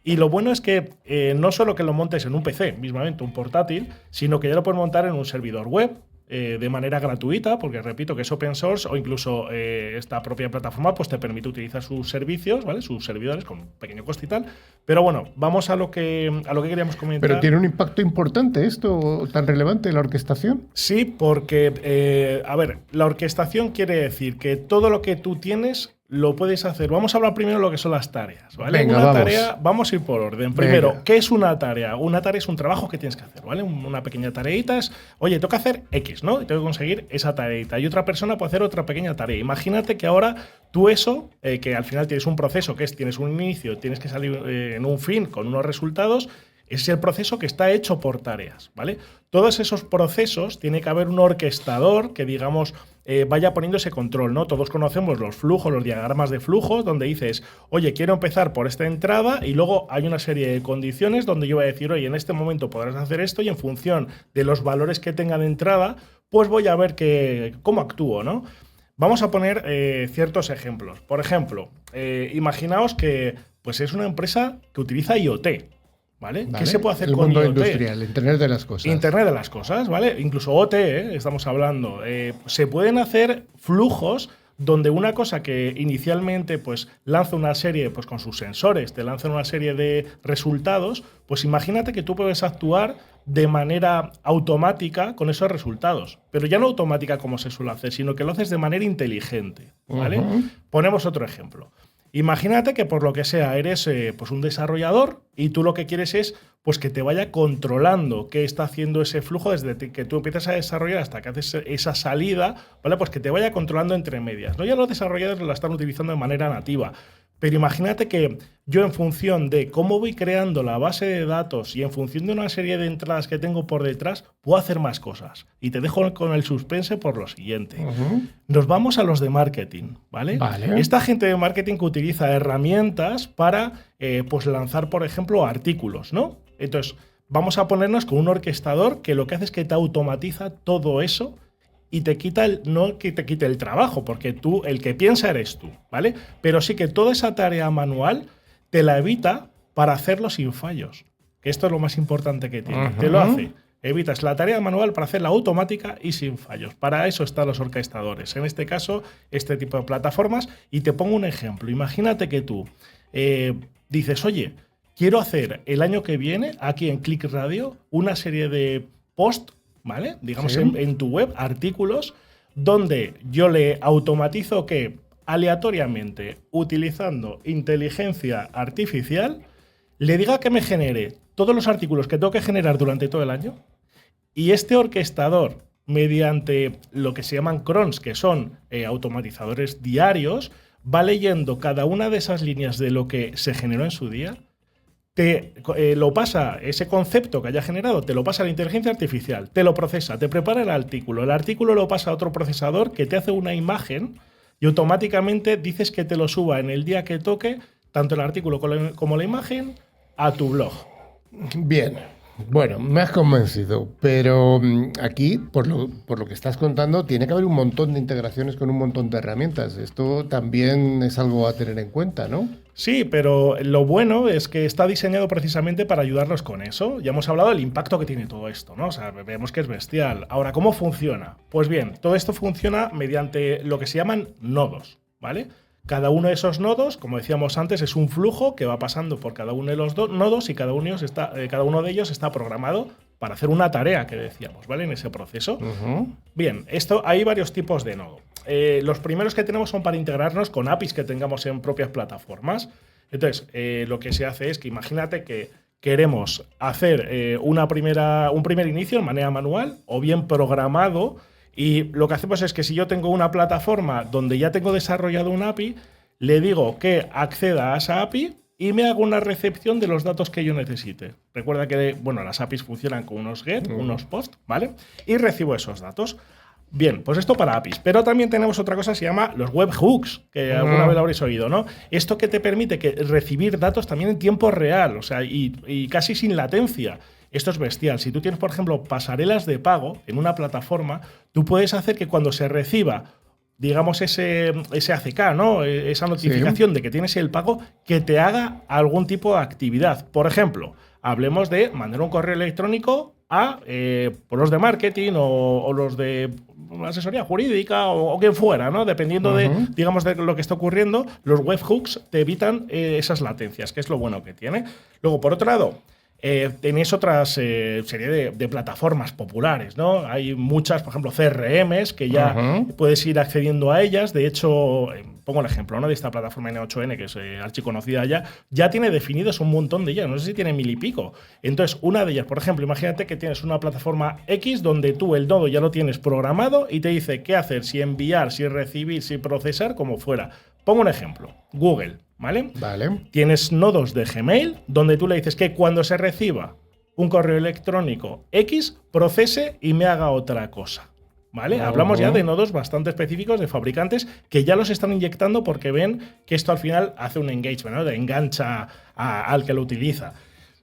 Y lo bueno es que no solo que lo montes en un PC, mismamente un portátil, sino que ya lo puedes montar en un servidor web de manera gratuita, porque repito que es open source, o incluso esta propia plataforma pues te permite utilizar sus servicios, ¿vale? Sus servidores con un pequeño coste y tal. Pero bueno, vamos a lo que queríamos comentar. Pero tiene un impacto importante esto, tan relevante, la orquestación. Sí, porque, a ver, la orquestación quiere decir que todo lo que tú tienes lo puedes hacer. Vamos a hablar primero de lo que son las tareas, ¿vale? Venga, una vamos. tarea, vamos a ir por orden. Primero, venga. ¿Qué es una tarea? Una tarea es un trabajo que tienes que hacer, ¿vale? Una pequeña tareita es, oye, toca hacer X, ¿no? Y tengo que conseguir esa tareita. Y otra persona puede hacer otra pequeña tarea. Imagínate que ahora tú eso, que al final tienes un proceso que es, tienes un inicio, tienes que salir en un fin con unos resultados, es el proceso que está hecho por tareas, ¿vale? Todos esos procesos tiene que haber un orquestador que, digamos, vaya poniendo ese control, ¿no? Todos conocemos los flujos, los diagramas de flujos, donde dices, oye, quiero empezar por esta entrada y luego hay una serie de condiciones donde yo voy a decir, oye, en este momento podrás hacer esto y en función de los valores que tenga de entrada, pues voy a ver cómo actúo, ¿no? Vamos a poner ciertos ejemplos. Por ejemplo, imaginaos que pues es una empresa que utiliza IoT. ¿Vale? ¿Qué se puede hacer con IoT? El mundo industrial, Internet de las cosas. Internet de las cosas, ¿vale? Incluso OT, estamos hablando. Se pueden hacer flujos donde una cosa que inicialmente pues, lanza una serie, pues con sus sensores, te lanzan una serie de resultados, pues imagínate que tú puedes actuar de manera automática con esos resultados. Pero ya no automática como se suele hacer, sino que lo haces de manera inteligente, ¿vale? Ponemos otro ejemplo. Imagínate que por lo que sea eres pues un desarrollador y tú lo que quieres es pues que te vaya controlando qué está haciendo ese flujo desde que tú empiezas a desarrollar hasta que haces esa salida, ¿vale? Pues que te vaya controlando entre medias, ¿no? Ya los desarrolladores lo están utilizando de manera nativa. Pero imagínate que yo, en función de cómo voy creando la base de datos y en función de una serie de entradas que tengo por detrás, puedo hacer más cosas. Y te dejo con el suspense por lo siguiente. Nos vamos a los de marketing, ¿vale? Esta gente de marketing que utiliza herramientas para pues lanzar, por ejemplo, artículos, ¿no? Entonces, vamos a ponernos con un orquestador que lo que hace es que te automatiza todo eso y te quita no que te quite el trabajo, porque tú, el que piensa eres tú, ¿vale? Pero sí que toda esa tarea manual te la evita para hacerlo sin fallos. Que esto es lo más importante que tiene. Te lo hace Evitas la tarea manual para hacerla automática y sin fallos. Para eso están los orquestadores. En este caso, este tipo de plataformas. Y te pongo un ejemplo. Imagínate que tú dices, oye, quiero hacer el año que viene, aquí en Click Radio, una serie de post, ¿vale? Digamos, en tu web, artículos, donde yo le automatizo que aleatoriamente, utilizando inteligencia artificial, le diga que me genere todos los artículos que tengo que generar durante todo el año. Y este orquestador, mediante lo que se llaman crons, que son automatizadores diarios, va leyendo cada una de esas líneas de lo que se generó en su día, te lo pasa, ese concepto que haya generado, te lo pasa a la inteligencia artificial, te lo procesa, te prepara el artículo lo pasa a otro procesador que te hace una imagen y automáticamente dices que te lo suba en el día que toque, tanto el artículo como la imagen, a tu blog. Bien. Bueno, me has convencido, pero aquí, por lo que estás contando, tiene que haber un montón de integraciones con un montón de herramientas. Esto también es algo a tener en cuenta, ¿no? Sí, pero lo bueno es que está diseñado precisamente para ayudarnos con eso. Ya hemos hablado del impacto que tiene todo esto, ¿no? O sea, vemos que es bestial. Ahora, ¿cómo funciona? Pues bien, todo esto funciona mediante lo que se llaman nodos, ¿vale? Cada uno de esos nodos, como decíamos antes, es un flujo que va pasando por cada uno de los nodos y cada uno de ellos está programado para hacer una tarea que decíamos, ¿vale? En ese proceso. Bien, hay varios tipos de nodo. Los primeros que tenemos son para integrarnos con APIs que tengamos en propias plataformas. Entonces, lo que se hace es que imagínate que queremos hacer un primer inicio de manera manual o bien programado. Y lo que hacemos es que si yo tengo una plataforma donde ya tengo desarrollado un API, le digo que acceda a esa API y me hago una recepción de los datos que yo necesite. Recuerda que las APIs funcionan con unos GET, unos POST, ¿vale? Y recibo esos datos. Bien, pues esto para APIs. Pero también tenemos otra cosa que se llama los webhooks, que alguna vez lo habréis oído, ¿no? Esto que te permite recibir datos también en tiempo real, o sea, y casi sin latencia. Esto es bestial. Si tú tienes, por ejemplo, pasarelas de pago en una plataforma, tú puedes hacer que cuando se reciba, digamos, ese ACK, ¿no? Esa notificación de que tienes el pago, que te haga algún tipo de actividad. Por ejemplo, hablemos de mandar un correo electrónico a por los de marketing o los de asesoría jurídica o quien fuera, ¿no? Dependiendo digamos, de lo que está ocurriendo, los webhooks te evitan esas latencias, que es lo bueno que tiene. Luego, por otro lado, tenéis otras serie de plataformas populares, ¿no? Hay muchas, por ejemplo, CRMs, que ya puedes ir accediendo a ellas. De hecho, pongo el ejemplo, ¿no? De esta plataforma N8N, que es archiconocida ya tiene definidos un montón de ellas. No sé si tiene 1000 y pico. Entonces, una de ellas, por ejemplo, imagínate que tienes una plataforma X donde tú el nodo ya lo tienes programado y te dice qué hacer, si enviar, si recibir, si procesar, como fuera. Pongo un ejemplo. Google. ¿Vale? Tienes nodos de Gmail donde tú le dices que cuando se reciba un correo electrónico X, procese y me haga otra cosa. ¿Vale? Hablamos ya de nodos bastante específicos de fabricantes que ya los están inyectando porque ven que esto al final hace un engagement, ¿no? Engancha al que lo utiliza.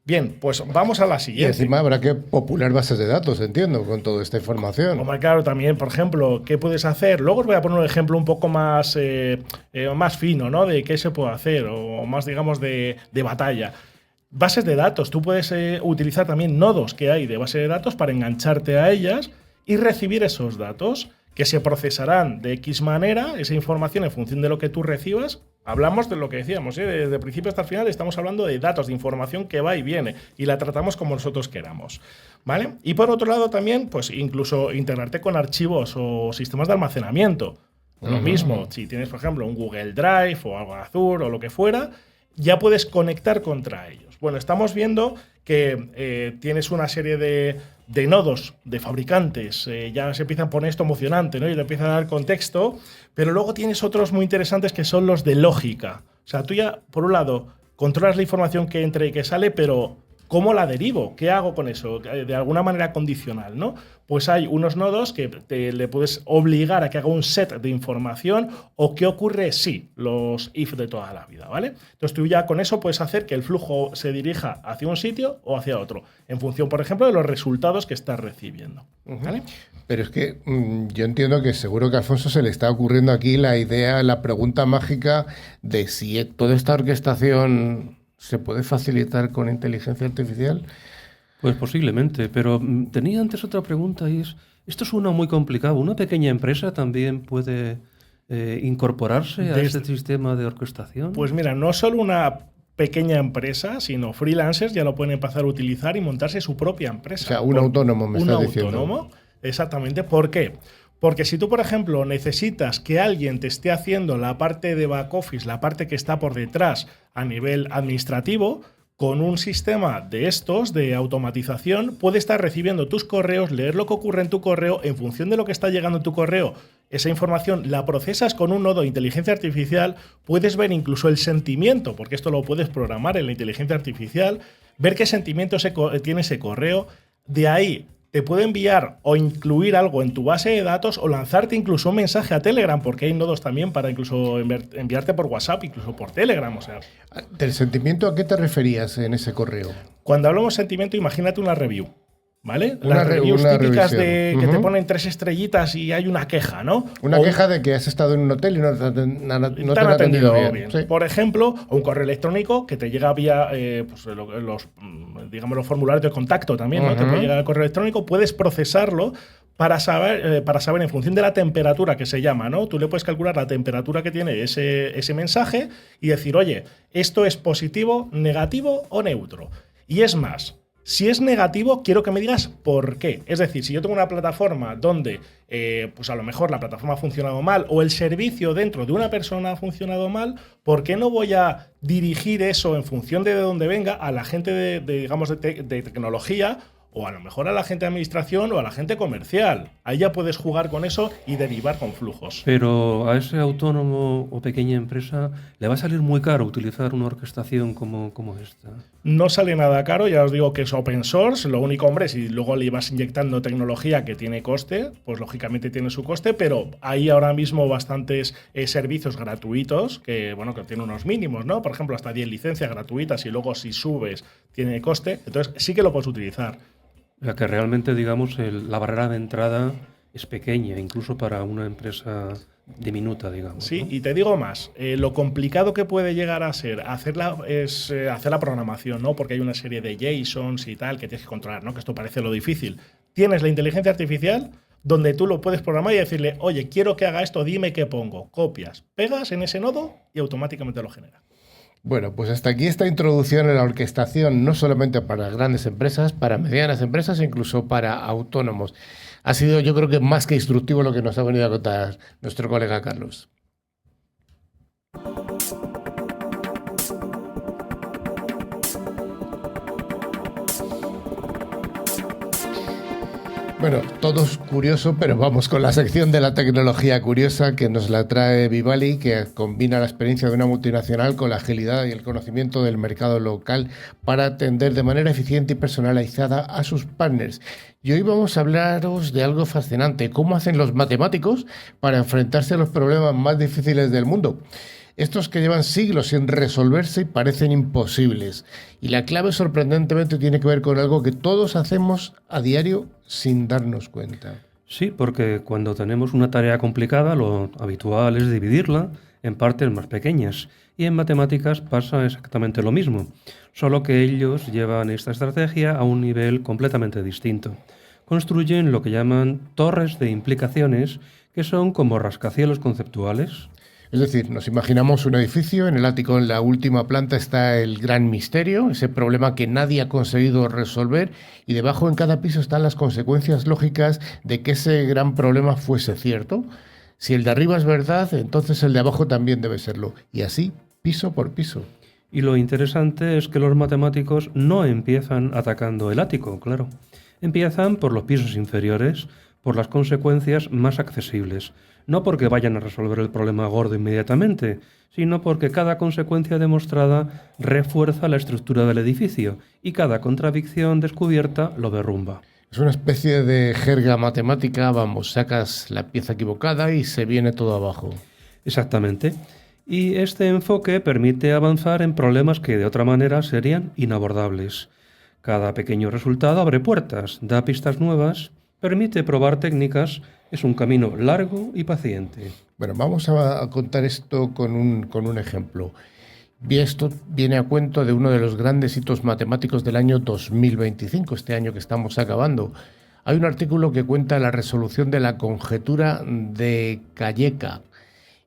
Bien, pues vamos a la siguiente. Y encima habrá que popular bases de datos, entiendo, con toda esta información. Hombre, claro, también, por ejemplo, ¿qué puedes hacer? Luego os voy a poner un ejemplo un poco más fino, ¿no? De qué se puede hacer, o más, digamos, de batalla. Bases de datos. Tú puedes utilizar también nodos que hay de base de datos para engancharte a ellas y recibir esos datos que se procesarán de X manera, esa información en función de lo que tú recibas. Hablamos de lo que decíamos, desde el principio hasta el final estamos hablando de datos, de información que va y viene, y la tratamos como nosotros queramos, ¿vale? Y por otro lado también, pues incluso integrarte con archivos o sistemas de almacenamiento. Lo mismo, si tienes, por ejemplo, un Google Drive o algo Azure o lo que fuera, ya puedes conectar contra ellos. Bueno, estamos viendo que tienes una serie de nodos de fabricantes, ya se empieza a poner esto emocionante, ¿no? Y le empieza a dar contexto, pero luego tienes otros muy interesantes que son los de lógica. O sea, tú ya, por un lado, controlas la información que entra y que sale, pero ¿cómo la derivo? ¿Qué hago con eso? De alguna manera condicional, ¿no? Pues hay unos nodos que le puedes obligar a que haga un set de información o qué ocurre si, los if de toda la vida, ¿vale? Entonces tú ya con eso puedes hacer que el flujo se dirija hacia un sitio o hacia otro, en función, por ejemplo, de los resultados que estás recibiendo, ¿vale? Pero es que yo entiendo que seguro que a Alfonso se le está ocurriendo aquí la pregunta mágica de si toda esta orquestación se puede facilitar con inteligencia artificial. Pues posiblemente, pero tenía antes otra pregunta y es, esto suena muy complicado. ¿Una pequeña empresa también puede incorporarse a este sistema de orquestación? Pues mira, no solo una pequeña empresa, sino freelancers ya lo pueden empezar a utilizar y montarse su propia empresa. O sea, un autónomo, me estás diciendo. Un autónomo, exactamente. ¿Por qué? Porque si tú, por ejemplo, necesitas que alguien te esté haciendo la parte de back office, la parte que está por detrás a nivel administrativo, con un sistema de estos, de automatización, puede estar recibiendo tus correos, leer lo que ocurre en tu correo, en función de lo que está llegando en tu correo, esa información la procesas con un nodo de inteligencia artificial, puedes ver incluso el sentimiento, porque esto lo puedes programar en la inteligencia artificial, ver qué sentimiento tiene ese correo, de ahí te puede enviar o incluir algo en tu base de datos o lanzarte incluso un mensaje a Telegram, porque hay nodos también para incluso enviarte por WhatsApp, incluso por Telegram. O sea, ¿del sentimiento a qué te referías en ese correo? Cuando hablamos de sentimiento, imagínate una review. ¿Vale? Las reviews típicas de que te ponen 3 estrellitas y hay una queja, ¿no? Una queja de que has estado en un hotel y no te han atendido bien. Sí. Por ejemplo, o un correo electrónico que te llega vía pues los formularios de contacto también, ¿no? Te puede llegar el correo electrónico, puedes procesarlo para saber en función de la temperatura que se llama, ¿no? Tú le puedes calcular la temperatura que tiene ese mensaje y decir, oye, esto es positivo, negativo o neutro. Y es más, si es negativo, quiero que me digas por qué. Es decir, si yo tengo una plataforma donde pues a lo mejor la plataforma ha funcionado mal o el servicio dentro de una persona ha funcionado mal, ¿por qué no voy a dirigir eso en función de dónde venga a la gente de tecnología o a lo mejor a la gente de administración o a la gente comercial? Ahí ya puedes jugar con eso y derivar con flujos. Pero a ese autónomo o pequeña empresa le va a salir muy caro utilizar una orquestación como esta. No sale nada caro, ya os digo que es open source. Lo único, hombre, si luego le vas inyectando tecnología que tiene coste, pues lógicamente tiene su coste, pero hay ahora mismo bastantes servicios gratuitos que, bueno, que tienen unos mínimos, ¿no? Por ejemplo, hasta 10 licencias gratuitas y luego si subes tiene coste. Entonces sí que lo puedes utilizar. O sea que realmente, digamos, la barrera de entrada es pequeña, incluso para una empresa diminuta, digamos. Sí, ¿no? Y te digo más, lo complicado que puede llegar a ser hacer la programación, ¿no? Porque hay una serie de JSONs y tal que tienes que controlar, ¿no? Que esto parece lo difícil. Tienes la inteligencia artificial donde tú lo puedes programar y decirle, oye, quiero que haga esto, dime qué pongo. Copias, pegas en ese nodo y automáticamente lo genera. Bueno, pues hasta aquí esta introducción en la orquestación, no solamente para grandes empresas, para medianas empresas e incluso para autónomos. Ha sido, yo creo que más que instructivo lo que nos ha venido a contar nuestro colega Carlos. Bueno, todo es curioso, pero vamos con la sección de la tecnología curiosa que nos la trae Vivali, que combina la experiencia de una multinacional con la agilidad y el conocimiento del mercado local para atender de manera eficiente y personalizada a sus partners. Y hoy vamos a hablaros de algo fascinante, cómo hacen los matemáticos para enfrentarse a los problemas más difíciles del mundo. Estos que llevan siglos sin resolverse y parecen imposibles. Y la clave sorprendentemente tiene que ver con algo que todos hacemos a diario sin darnos cuenta. Sí, porque cuando tenemos una tarea complicada, lo habitual es dividirla en partes más pequeñas. Y en matemáticas pasa exactamente lo mismo, solo que ellos llevan esta estrategia a un nivel completamente distinto. Construyen lo que llaman torres de implicaciones, que son como rascacielos conceptuales. Es decir, nos imaginamos un edificio, en el ático, en la última planta está el gran misterio, ese problema que nadie ha conseguido resolver, y debajo en cada piso están las consecuencias lógicas de que ese gran problema fuese cierto. Si el de arriba es verdad, entonces el de abajo también debe serlo, y así, piso por piso. Y lo interesante es que los matemáticos no empiezan atacando el ático, claro. Empiezan por los pisos inferiores, por las consecuencias más accesibles. No porque vayan a resolver el problema gordo inmediatamente, sino porque cada consecuencia demostrada refuerza la estructura del edificio y cada contradicción descubierta lo derrumba. Es una especie de jerga matemática, vamos, sacas la pieza equivocada y se viene todo abajo. Exactamente. Y este enfoque permite avanzar en problemas que de otra manera serían inabordables. Cada pequeño resultado abre puertas, da pistas nuevas, permite probar técnicas. Es un camino largo y paciente. Bueno, vamos a contar esto con un ejemplo. Y esto viene a cuento de uno de los grandes hitos matemáticos del año 2025, este año que estamos acabando. Hay un artículo que cuenta la resolución de la conjetura de Kakeya,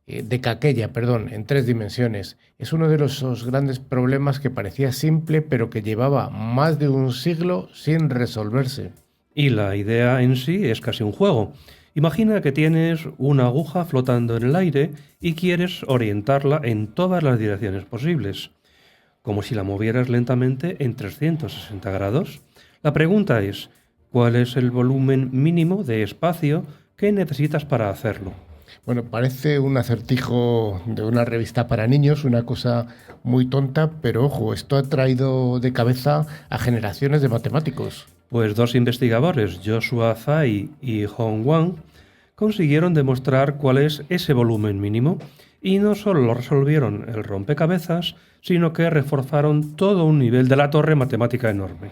en 3 dimensiones. Es uno de esos grandes problemas que parecía simple, pero que llevaba más de un siglo sin resolverse. Y la idea en sí es casi un juego. Imagina que tienes una aguja flotando en el aire y quieres orientarla en todas las direcciones posibles, como si la movieras lentamente en 360 grados. La pregunta es, ¿cuál es el volumen mínimo de espacio que necesitas para hacerlo? Bueno, parece un acertijo de una revista para niños, una cosa muy tonta, pero ojo, esto ha traído de cabeza a generaciones de matemáticos. Pues 2 investigadores, Joshua Zhai y Hong Wang, consiguieron demostrar cuál es ese volumen mínimo y no solo resolvieron el rompecabezas, sino que reforzaron todo un nivel de la torre matemática enorme.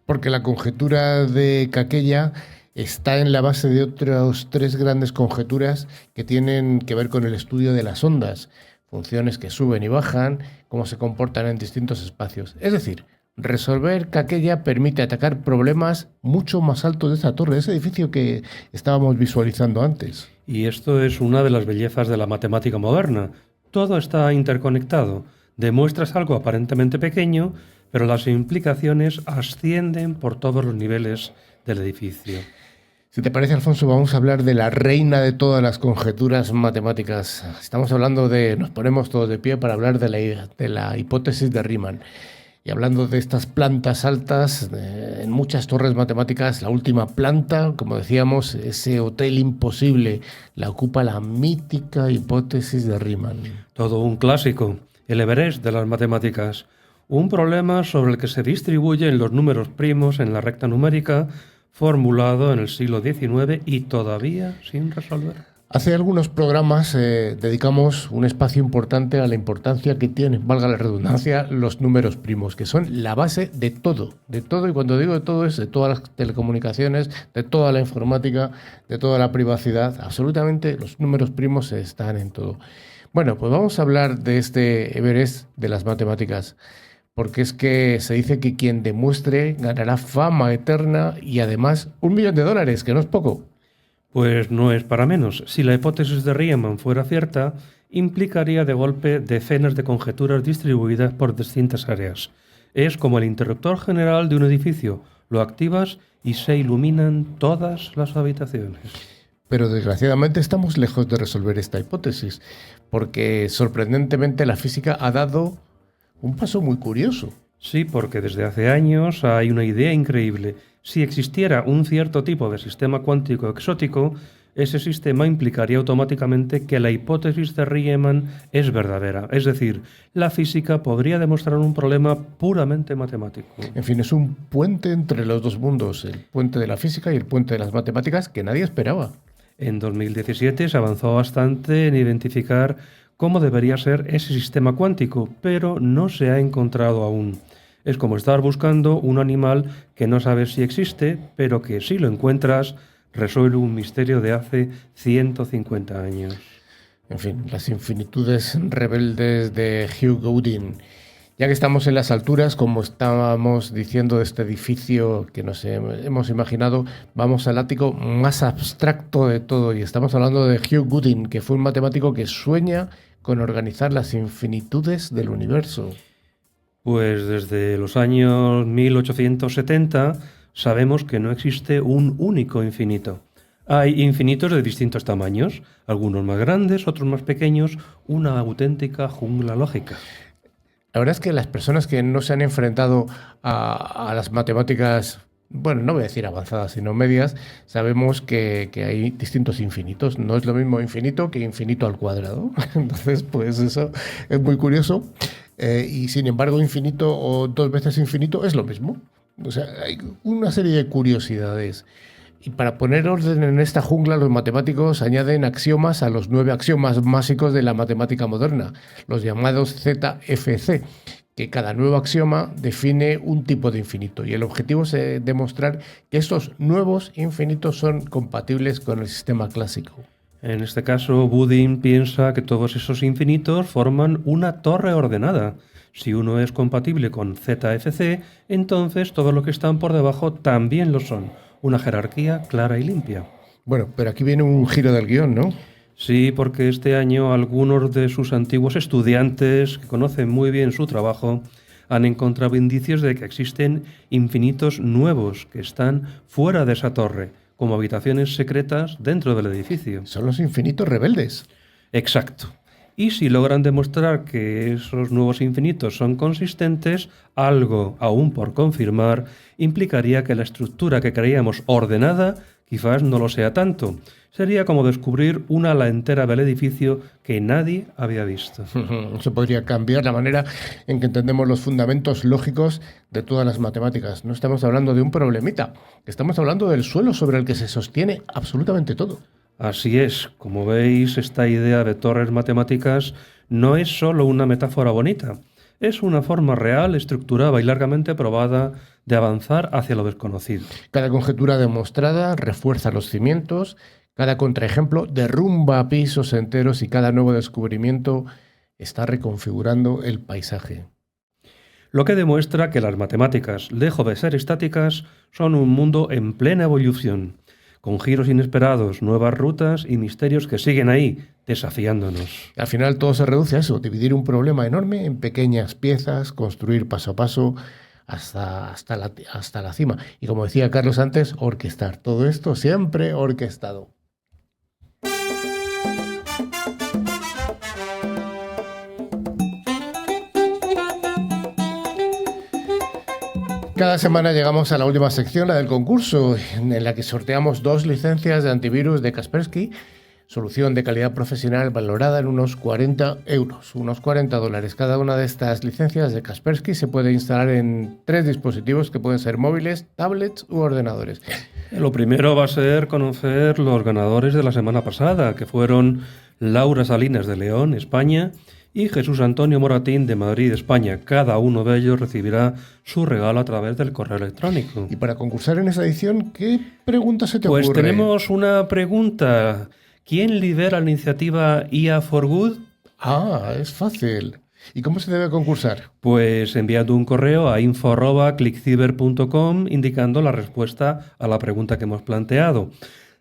Porque la conjetura de Kakeya está en la base de otras 3 grandes conjeturas que tienen que ver con el estudio de las ondas, funciones que suben y bajan, cómo se comportan en distintos espacios. Es decir, resolver Kakeya permite atacar problemas mucho más altos de esta torre, de ese edificio que estábamos visualizando antes. Y esto es una de las bellezas de la matemática moderna. Todo está interconectado. Demuestras algo aparentemente pequeño, pero las implicaciones ascienden por todos los niveles del edificio. Si te parece, Alfonso, vamos a hablar de la reina de todas las conjeturas matemáticas. Estamos hablando nos ponemos todos de pie para hablar de la hipótesis de Riemann. Y hablando de estas plantas altas, en muchas torres matemáticas, la última planta, como decíamos, ese hotel imposible, la ocupa la mítica hipótesis de Riemann. Todo un clásico, el Everest de las matemáticas. Un problema sobre el que se distribuyen los números primos en la recta numérica, formulado en el siglo XIX y todavía sin resolver. Hace algunos programas dedicamos un espacio importante a la importancia que tienen, valga la redundancia, los números primos, que son la base de todo, y cuando digo de todo es de todas las telecomunicaciones, de toda la informática, de toda la privacidad, absolutamente los números primos están en todo. Bueno, pues vamos a hablar de este Everest de las matemáticas, porque es que se dice que quien demuestre ganará fama eterna y además $1 millón, que no es poco. Pues no es para menos. Si la hipótesis de Riemann fuera cierta, implicaría de golpe decenas de conjeturas distribuidas por distintas áreas. Es como el interruptor general de un edificio. Lo activas y se iluminan todas las habitaciones. Pero desgraciadamente estamos lejos de resolver esta hipótesis, porque sorprendentemente la física ha dado un paso muy curioso. Sí, porque desde hace años hay una idea increíble. Si existiera un cierto tipo de sistema cuántico exótico, ese sistema implicaría automáticamente que la hipótesis de Riemann es verdadera. Es decir, la física podría demostrar un problema puramente matemático. En fin, es un puente entre los dos mundos, el puente de la física y el puente de las matemáticas que nadie esperaba. En 2017 se avanzó bastante en identificar cómo debería ser ese sistema cuántico, pero no se ha encontrado aún. Es como estar buscando un animal que no sabes si existe, pero que si lo encuentras, resuelve un misterio de hace 150 años. En fin, las infinitudes rebeldes de Hugh Gaudin. Ya que estamos en las alturas, como estábamos diciendo de este edificio que nos hemos imaginado, vamos al ático más abstracto de todo. Y estamos hablando de Hugh Gaudin, que fue un matemático que sueña con organizar las infinitudes del universo. Pues desde los años 1870 sabemos que no existe un único infinito. Hay infinitos de distintos tamaños, algunos más grandes, otros más pequeños, una auténtica jungla lógica. La verdad es que las personas que no se han enfrentado a las matemáticas, bueno, no voy a decir avanzadas, sino medias, sabemos que hay distintos infinitos. No es lo mismo infinito que infinito al cuadrado. Entonces, pues eso es muy curioso. Y sin embargo, infinito o 2 veces infinito es lo mismo. O sea, hay una serie de curiosidades. Y para poner orden en esta jungla, los matemáticos añaden axiomas a los 9 axiomas básicos de la matemática moderna, los llamados ZFC, que cada nuevo axioma define un tipo de infinito. Y el objetivo es demostrar que estos nuevos infinitos son compatibles con el sistema clásico. En este caso, Budin piensa que todos esos infinitos forman una torre ordenada. Si uno es compatible con ZFC, entonces todo lo que están por debajo también lo son. Una jerarquía clara y limpia. Bueno, pero aquí viene un giro del guión, ¿no? Sí, porque este año algunos de sus antiguos estudiantes, que conocen muy bien su trabajo, han encontrado indicios de que existen infinitos nuevos que están fuera de esa torre, como habitaciones secretas dentro del edificio. Son los infinitos rebeldes. Exacto. Y si logran demostrar que esos nuevos infinitos son consistentes, algo aún por confirmar implicaría que la estructura que creíamos ordenada quizás no lo sea tanto. Sería como descubrir una ala entera del edificio que nadie había visto. Eso podría cambiar la manera en que entendemos los fundamentos lógicos de todas las matemáticas. No estamos hablando de un problemita, estamos hablando del suelo sobre el que se sostiene absolutamente todo. Así es, como veis, esta idea de torres matemáticas no es solo una metáfora bonita, es una forma real, estructurada y largamente probada de avanzar hacia lo desconocido. Cada conjetura demostrada refuerza los cimientos, cada contraejemplo derrumba pisos enteros y cada nuevo descubrimiento está reconfigurando el paisaje. Lo que demuestra que las matemáticas, lejos de ser estáticas, son un mundo en plena evolución, con giros inesperados, nuevas rutas y misterios que siguen ahí, desafiándonos. Al final todo se reduce a eso, dividir un problema enorme en pequeñas piezas, construir paso a paso hasta la cima. Y como decía Carlos antes, orquestar. Todo esto siempre orquestado. Cada semana llegamos a la última sección, la del concurso, en la que sorteamos 2 licencias de antivirus de Kaspersky, solución de calidad profesional valorada en unos 40 euros, unos $40. Cada una de estas licencias de Kaspersky se puede instalar en 3 dispositivos que pueden ser móviles, tablets u ordenadores. Lo primero va a ser conocer los ganadores de la semana pasada, que fueron Laura Salinas de León, España, y Jesús Antonio Moratín de Madrid, España. Cada uno de ellos recibirá su regalo a través del correo electrónico. Y para concursar en esa edición, ¿qué pregunta se te ocurre? Pues tenemos una pregunta. ¿Quién lidera la iniciativa IA for Good? Ah, es fácil. ¿Y cómo se debe concursar? Pues enviando un correo a info@clickciber.com indicando la respuesta a la pregunta que hemos planteado.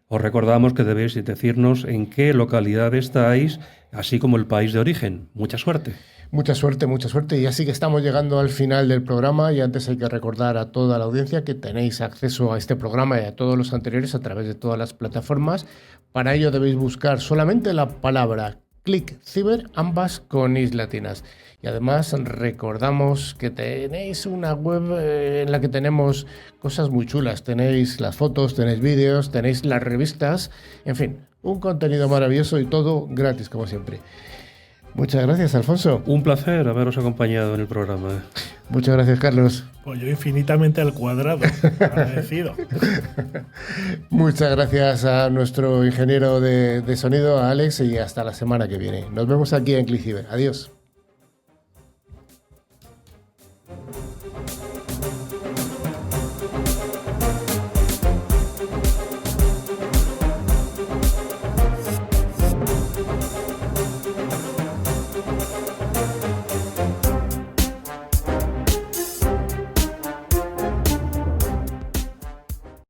Os recordamos que debéis decirnos en qué localidad estáis, así como el país de origen. Mucha suerte. Mucha suerte, mucha suerte. Y así que estamos llegando al final del programa y antes hay que recordar a toda la audiencia que tenéis acceso a este programa y a todos los anteriores a través de todas las plataformas. Para ello debéis buscar solamente la palabra ClickCiber, ambas con is latinas. Y además recordamos que tenéis una web en la que tenemos cosas muy chulas. Tenéis las fotos, tenéis vídeos, tenéis las revistas, en fin, un contenido maravilloso y todo gratis como siempre. Muchas gracias, Alfonso. Un placer haberos acompañado en el programa. Muchas gracias, Carlos. Pues yo infinitamente al cuadrado, agradecido. Muchas gracias a nuestro ingeniero de sonido, a Alex, y hasta la semana que viene. Nos vemos aquí en ClickCiber. Adiós.